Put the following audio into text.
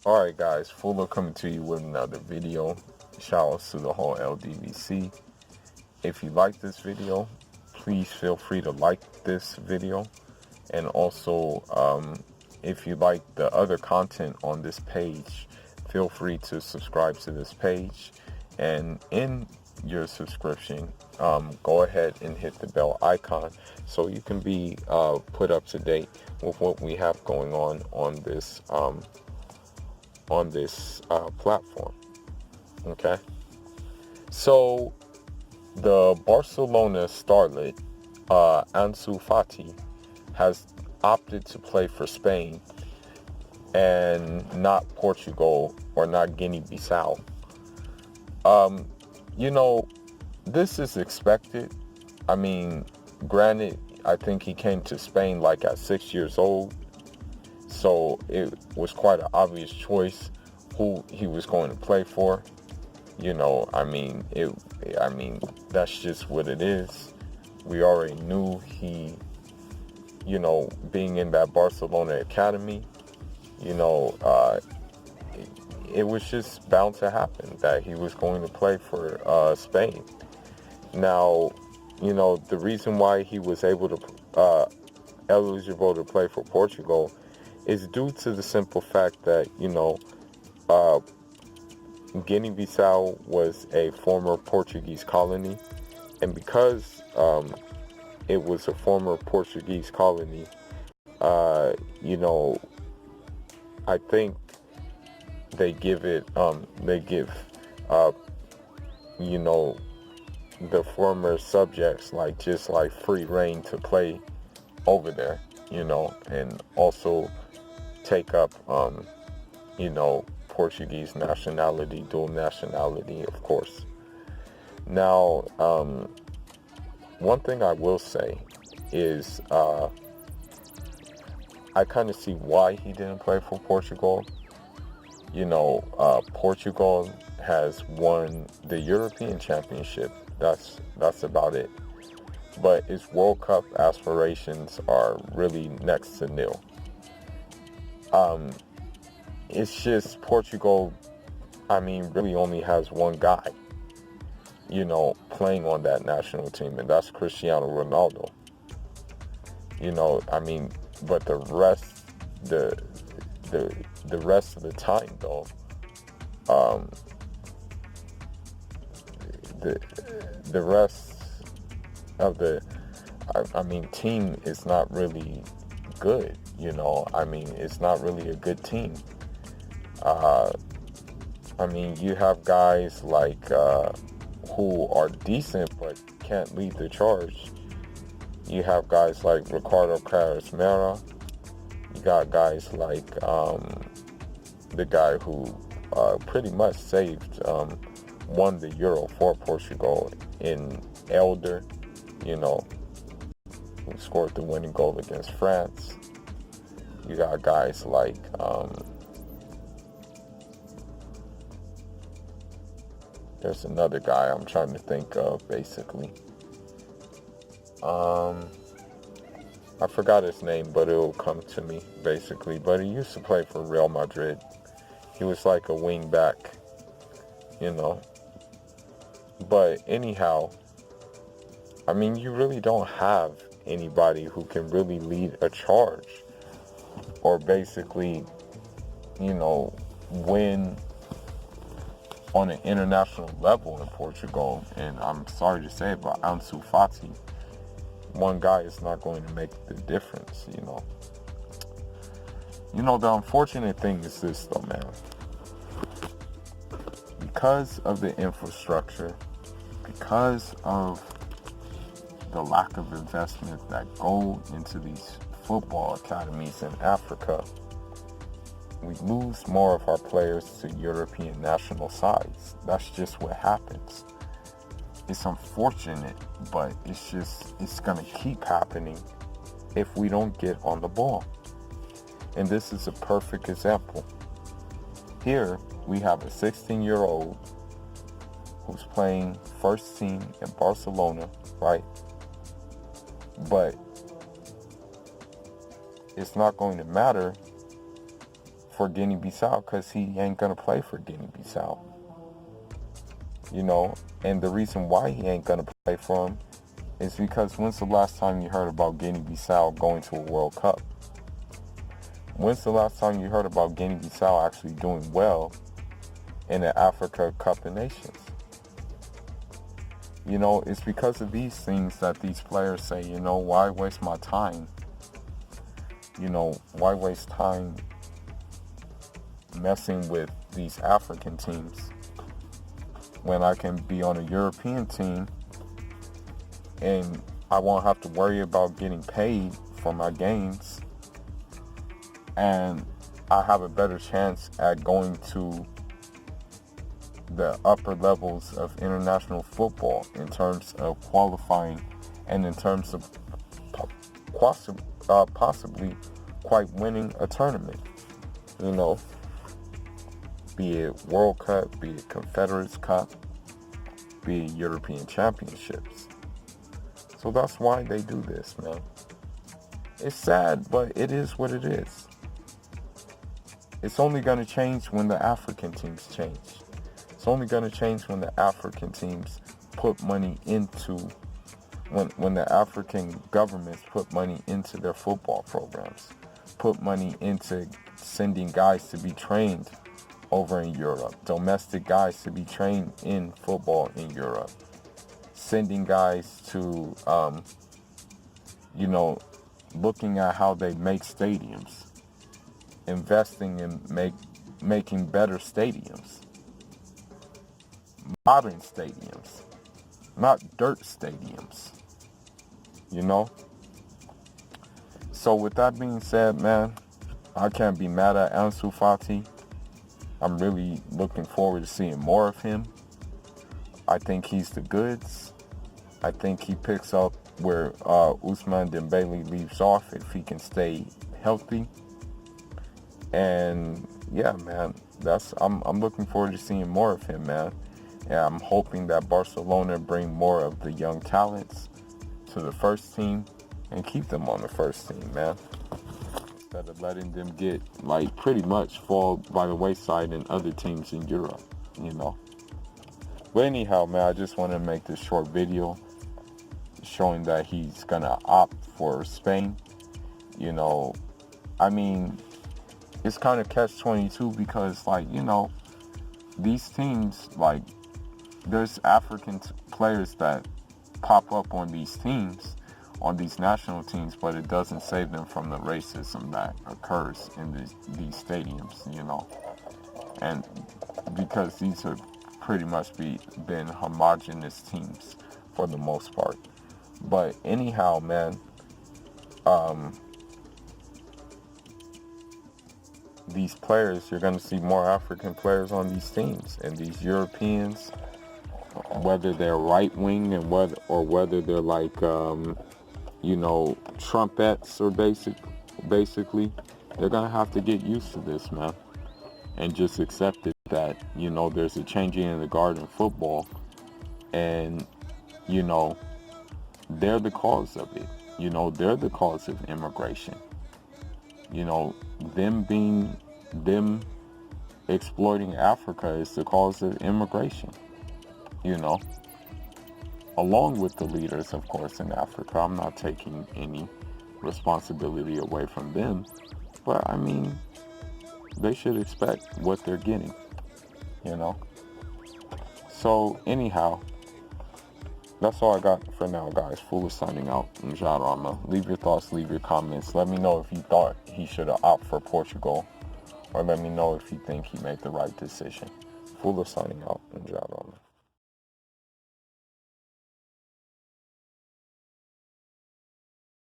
Alright guys, Fuller coming to you with another video. Shout outs to the whole LDVC. If you like this video, please feel free to like this video. And also, if you like the other content on this page, feel free to subscribe to this page. And in your subscription, go ahead and hit the bell icon so you can be put up to date with what we have going on this platform. Okay, so the Barcelona starlet Ansu Fati has opted to play for Spain and not Portugal or not Guinea-Bissau. You know, this is expected. I mean, granted, I think he came to Spain like at 6 years old, so it was quite an obvious choice who he was going to play for. I mean, that's just what it is. We already knew he, being in that Barcelona academy, it was just bound to happen that he was going to play for Spain. Now, the reason why he was eligible to play for Portugal is due to the simple fact that, Guinea-Bissau was a former Portuguese colony, and because it was a former Portuguese colony, I think they give the former subjects like free reign to play over there, and also take up Portuguese nationality, dual nationality, of course. Now, one thing I will say is I kind of see why he didn't play for Portugal. Portugal has won the European Championship. That's about it. But its World Cup aspirations are really next to nil. It's just Portugal, really only has one guy, playing on that national team, and that's Cristiano Ronaldo. But the rest of the time, though, the rest of the team is not really good. It's not really a good team. You have guys like who are decent but can't lead the charge. You have guys like Ricardo Quaresma. You got guys like the guy who pretty much won the Euro for Portugal in Elder, who scored the winning goal against France. You got guys like there's another guy I'm trying to think of, basically. I forgot his name, but it'll come to me, basically. But he used to play for Real Madrid. He was like a wing back, But anyhow, you really don't have anybody who can really lead a charge or basically, win on an international level in Portugal. And I'm sorry to say, but Ansu Fati, one guy is not going to make the difference. The unfortunate thing is this, though, man. Because of the infrastructure, because of the lack of investment that go into these football academies in Africa, we lose more of our players to European national sides. That's just what happens. It's unfortunate, but it's going to keep happening if we don't get on the ball. And this is a perfect example. Here, we have a 16-year-old who's playing first team in Barcelona, right? But it's not going to matter for Guinea-Bissau because he ain't going to play for Guinea-Bissau. You know, and the reason why he ain't going to play for him is because when's the last time you heard about Guinea-Bissau going to a World Cup? When's the last time you heard about Guinea-Bissau actually doing well in the Africa Cup of Nations? You know, it's because of these things that these players say, you know, why waste my time? You know, why waste time messing with these African teams when I can be on a European team and I won't have to worry about getting paid for my games, and I have a better chance at going to the upper levels of international football in terms of qualifying and in terms of possibly quite winning a tournament, you know, be it World Cup, be it Confederates Cup, be it European Championships. So that's why they do this, man. It's sad, but it is what it is. It's only going to change when the African teams change. It's only going to change when the African teams put money into, when the African governments put money into their football programs, put money into sending guys to be trained over in Europe, domestic guys to be trained in football in Europe, sending guys to, you know, looking at how they make stadiums, investing in making better stadiums, modern stadiums, not dirt stadiums, you know? So with that being said, man, I can't be mad at Ansu Fati. I'm really looking forward to seeing more of him. I think he's the goods. I think he picks up where Ousmane Dembele leaves off if he can stay healthy. And yeah, man, I'm looking forward to seeing more of him, man. And I'm hoping that Barcelona bring more of the young talents to the first team and keep them on the first team, man, instead of letting them get, like, pretty much fall by the wayside in other teams in Europe, you know. But anyhow, man, I just want to make this short video showing that he's gonna opt for Spain. You know, I mean, it's kind of catch-22 because, like, you know, these teams, like, there's African players that pop up on these teams, on these national teams, but it doesn't save them from the racism that occurs in these stadiums, you know. And because these have pretty much been homogenous teams for the most part. But anyhow, man, these players, you're going to see more African players on these teams, and these Europeans, whether they're right wing and whether they're like, you know, trumpets or basically, they're going to have to get used to this, man, and just accept it that, you know, there's a changing in the guard in football, and, you know, they're the cause of it. You know, they're the cause of immigration. You know, them exploiting Africa is the cause of immigration, you know, along with the leaders, of course, in Africa. I'm not taking any responsibility away from them, but I mean, they should expect what they're getting, you know. So anyhow, that's all I got for now, guys. Foolish signing out. Njarama. Leave your thoughts, leave your comments. Let me know if you thought he should have opted for Portugal, or let me know if you think he made the right decision. Foolish signing out. Njarama.